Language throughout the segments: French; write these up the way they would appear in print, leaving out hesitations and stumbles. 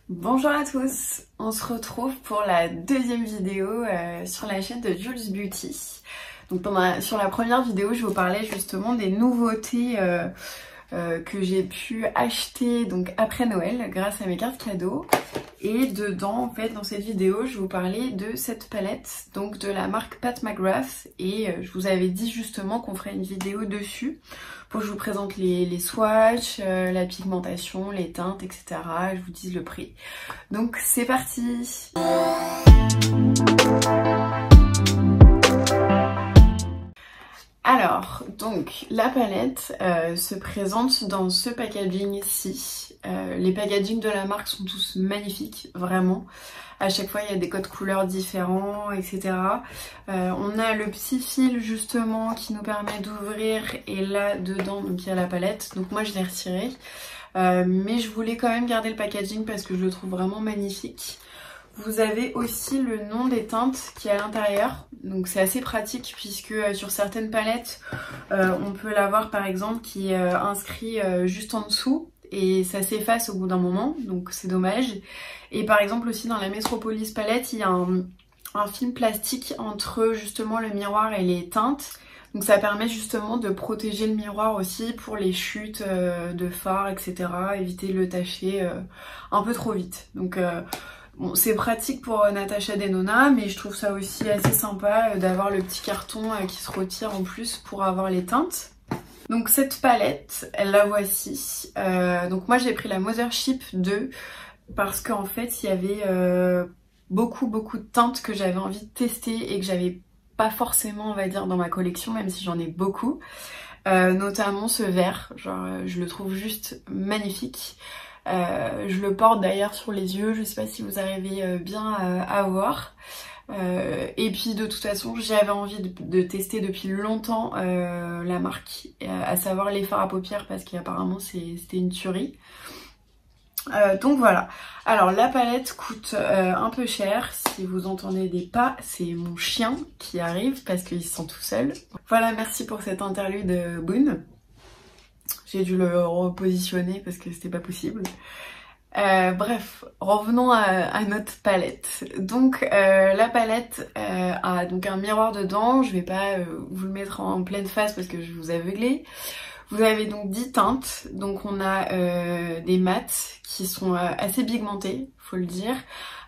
Bonjour à tous, on se retrouve pour la deuxième vidéo sur la chaîne de Jules Beauty. Donc sur la première vidéo, je vous parlais justement des nouveautés que j'ai pu acheter donc après Noël grâce à mes cartes cadeaux. Et dedans, en fait, dans cette vidéo, je vous parlais de cette palette, donc de la marque Pat McGrath. Et je vous avais dit justement qu'on ferait une vidéo dessus pour que je vous présente les swatchs, la pigmentation, les teintes, etc. Et je vous dise le prix. Donc c'est parti! Alors, donc la palette se présente dans ce packaging-ci. Les packagings de la marque sont tous magnifiques, vraiment. À chaque fois, il y a des codes couleurs différents, etc. On a le petit fil justement qui nous permet d'ouvrir et là dedans, donc il y a la palette. Donc moi, je l'ai retiré. Mais je voulais quand même garder le packaging parce que je le trouve vraiment magnifique. Vous avez aussi le nom des teintes qui est à l'intérieur, donc c'est assez pratique puisque sur certaines palettes on peut l'avoir par exemple qui est inscrit juste en dessous et ça s'efface au bout d'un moment, donc c'est dommage. Et par exemple aussi dans la Metropolis palette il y a un film plastique entre justement le miroir et les teintes, donc ça permet justement de protéger le miroir aussi pour les chutes de fard, etc. Éviter de le tacher un peu trop vite. Donc bon, c'est pratique pour Natasha Denona, mais je trouve ça aussi assez sympa d'avoir le petit carton qui se retire en plus pour avoir les teintes. Donc cette palette, la voici. Donc moi j'ai pris la Mothership 2 parce qu'en fait il y avait beaucoup de teintes que j'avais envie de tester et que j'avais pas forcément on va dire dans ma collection, même si j'en ai beaucoup. Notamment ce vert, genre je le trouve juste magnifique. Je le porte d'ailleurs sur les yeux, je sais pas si vous arrivez bien à voir. Et puis de toute façon j'avais envie de tester depuis longtemps la marque, à savoir les fards à paupières parce qu'apparemment c'était une tuerie. Donc voilà, alors la palette coûte un peu cher, si vous entendez des pas, c'est mon chien qui arrive parce qu'il se sent tout seul. Voilà, merci pour cette interlude Boone. J'ai dû le repositionner parce que c'était pas possible. Bref, revenons à notre palette. Donc la palette a donc un miroir dedans. Je vais pas vous le mettre en pleine face parce que je vais vous aveugler. Vous avez donc 10 teintes. Donc on a des mats qui sont assez pigmentés, faut le dire.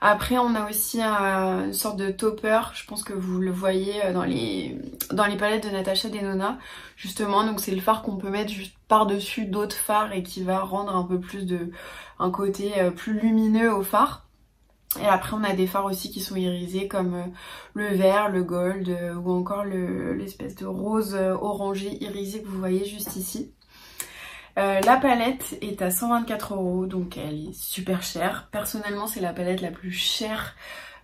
Après on a aussi une sorte de topper, je pense que vous le voyez dans les palettes de Natasha Denona, justement. Donc c'est le fard qu'on peut mettre juste par-dessus d'autres fards et qui va rendre un peu plus un côté plus lumineux au fard. Et après on a des fards aussi qui sont irisés comme le vert, le gold ou encore l'espèce de rose orangé irisé que vous voyez juste ici. La palette est à 124 €, donc elle est super chère. Personnellement c'est la palette la plus chère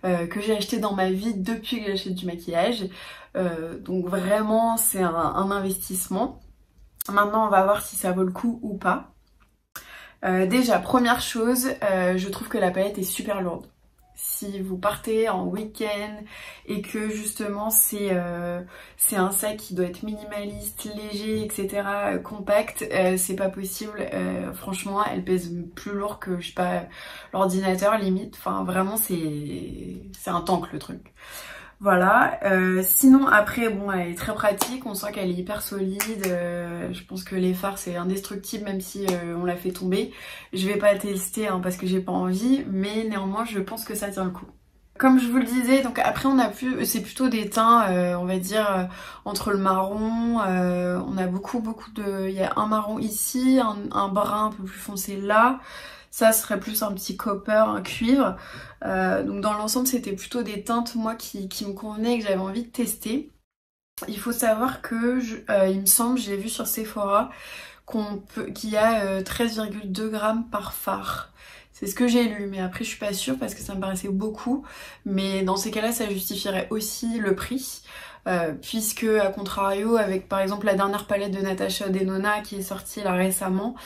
que j'ai achetée dans ma vie depuis que j'achète du maquillage. Donc vraiment c'est un investissement. Maintenant on va voir si ça vaut le coup ou pas. Déjà première chose, je trouve que la palette est super lourde. Si vous partez en week-end et que justement c'est un sac qui doit être minimaliste, léger, etc., compact, c'est pas possible. Franchement, elle pèse plus lourd que, je sais pas, l'ordinateur limite. Enfin, vraiment, c'est un tank le truc. Voilà, sinon après bon elle est très pratique, on sent qu'elle est hyper solide, je pense que les fards c'est indestructible même si on la fait tomber. Je vais pas tester hein, parce que j'ai pas envie, mais néanmoins je pense que ça tient le coup. Comme je vous le disais, donc après on a c'est plutôt des teints on va dire entre le marron, on a beaucoup de, il y a un marron ici, un brun un peu plus foncé là. Ça serait plus un petit copper, un cuivre. Donc dans l'ensemble c'était plutôt des teintes moi qui me convenaient et que j'avais envie de tester. Il faut savoir que il me semble, j'ai vu sur Sephora qu'il y a 13,2 grammes par fard. C'est ce que j'ai lu, mais après je suis pas sûre parce que ça me paraissait beaucoup. Mais dans ces cas-là ça justifierait aussi le prix. Puisque à contrario avec par exemple la dernière palette de Natasha Denona qui est sortie là récemment,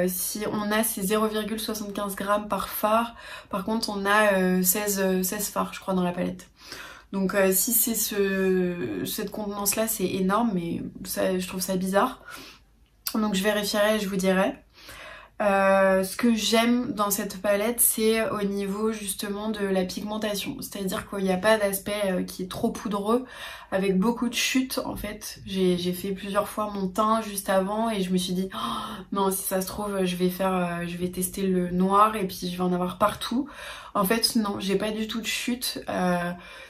si on a ces 0,75 grammes par fard, par contre on a 16 fards je crois dans la palette. Donc si c'est cette contenance là c'est énorme, mais ça, je trouve ça bizarre. Donc je vérifierai et je vous dirai. Ce que j'aime dans cette palette, c'est au niveau justement de la pigmentation, c'est-à-dire qu'il n'y a pas d'aspect qui est trop poudreux avec beaucoup de chutes. En fait, j'ai fait plusieurs fois mon teint juste avant et je me suis dit oh, non, si ça se trouve je vais tester le noir et puis je vais en avoir partout. En fait non, j'ai pas du tout de chute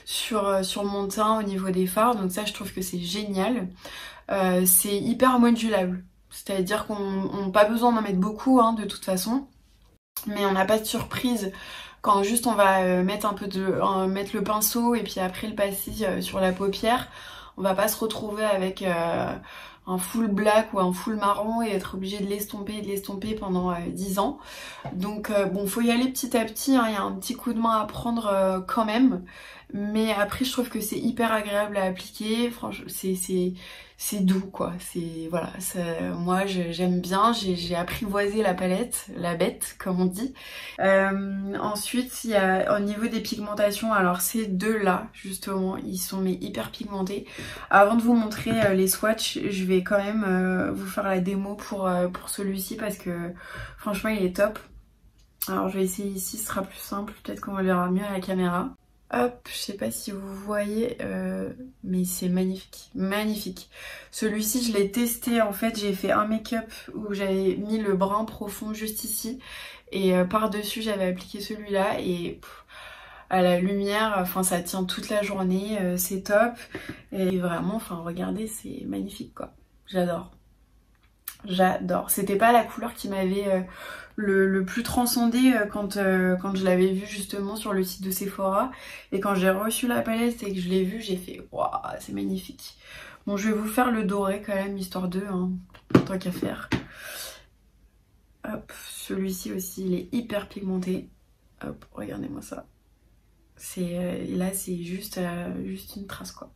sur mon teint au niveau des fards, donc ça je trouve que c'est génial. C'est hyper modulable. C'est-à-dire qu'on n'a pas besoin d'en mettre beaucoup hein, de toute façon, mais on n'a pas de surprise quand juste on va mettre mettre le pinceau et puis après le passer sur la paupière. On va pas se retrouver avec un full black ou un full marron et être obligé de l'estomper pendant 10 ans. Donc bon, faut y aller petit à petit, hein, y a un petit coup de main à prendre quand même. Mais après je trouve que c'est hyper agréable à appliquer, franchement c'est doux quoi, voilà, moi j'aime bien, j'ai apprivoisé la palette, la bête comme on dit. Ensuite il y a au niveau des pigmentations, alors ces deux là justement, ils sont mais hyper pigmentés. Avant de vous montrer les swatchs, je vais quand même vous faire la démo pour celui-ci parce que franchement il est top. Alors je vais essayer ici, ce sera plus simple, peut-être qu'on va le verra mieux à la caméra. Hop, je sais pas si vous voyez, mais c'est magnifique, magnifique. Celui-ci, je l'ai testé, en fait, j'ai fait un make-up où j'avais mis le brun profond juste ici. Et par-dessus, j'avais appliqué celui-là et à la lumière, enfin ça tient toute la journée, c'est top. Et vraiment, enfin regardez, c'est magnifique quoi, j'adore. J'adore. C'était pas la couleur qui m'avait le plus transcendé quand je l'avais vue justement sur le site de Sephora. Et quand j'ai reçu la palette et que je l'ai vue, j'ai fait waouh, c'est magnifique. Bon, je vais vous faire le doré quand même, histoire de, hein, tant qu'à faire. Hop, celui-ci aussi, il est hyper pigmenté. Hop, regardez-moi ça. Là, c'est juste une trace quoi.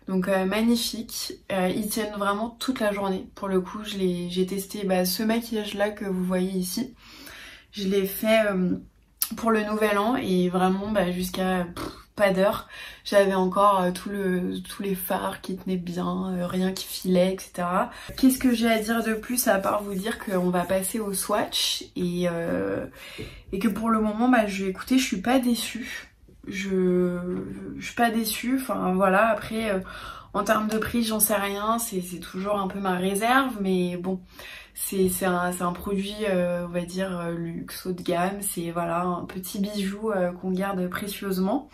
Donc magnifique, ils tiennent vraiment toute la journée. Pour le coup, j'ai testé ce maquillage là que vous voyez ici. Je l'ai fait pour le nouvel an et vraiment jusqu'à pas d'heure. J'avais encore tous les fards qui tenaient bien, rien qui filait, etc. Qu'est-ce que j'ai à dire de plus à part vous dire qu'on va passer au swatch et que pour le moment, écoutez, je suis pas déçue. Je suis pas déçue, enfin voilà, après en termes de prix j'en sais rien, c'est toujours un peu ma réserve, mais bon c'est un produit on va dire luxe, haut de gamme, c'est voilà un petit bijou qu'on garde précieusement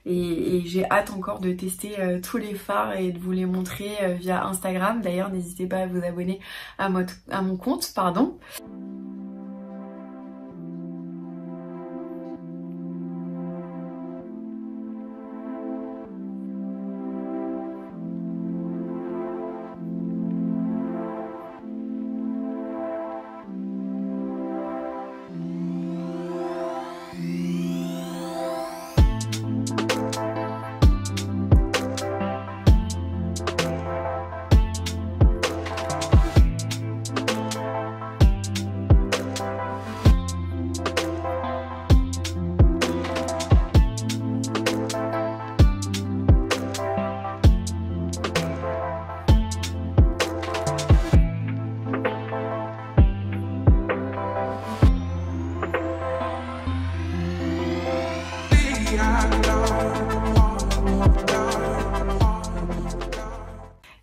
et j'ai hâte encore de tester tous les fards et de vous les montrer via Instagram. D'ailleurs n'hésitez pas à vous abonner à mon compte, pardon.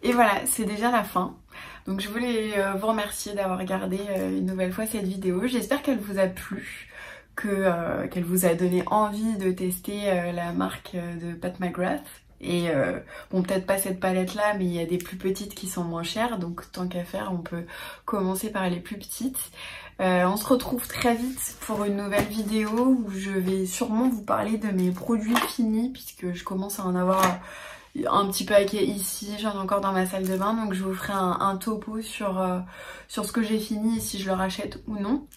Et voilà, c'est déjà la fin. Donc je voulais vous remercier d'avoir regardé une nouvelle fois cette vidéo. J'espère qu'elle vous a plu, qu'elle vous a donné envie de tester la marque de Pat McGrath. Et bon, peut-être pas cette palette là, mais il y a des plus petites qui sont moins chères, donc tant qu'à faire on peut commencer par les plus petites. On se retrouve très vite pour une nouvelle vidéo où je vais sûrement vous parler de mes produits finis, puisque je commence à en avoir un petit paquet ici, j'en ai encore dans ma salle de bain, donc je vous ferai un topo sur ce que j'ai fini et si je le rachète ou non.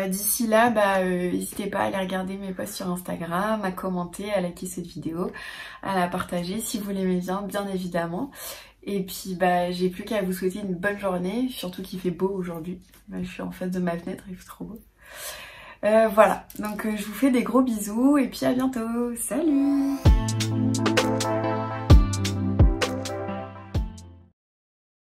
D'ici là, n'hésitez pas à aller regarder mes posts sur Instagram, à commenter, à liker cette vidéo, à la partager si vous l'aimez bien évidemment. Et puis j'ai plus qu'à vous souhaiter une bonne journée, surtout qu'il fait beau aujourd'hui. Je suis en face de ma fenêtre, il fait trop beau. Voilà, donc je vous fais des gros bisous et puis à bientôt, salut!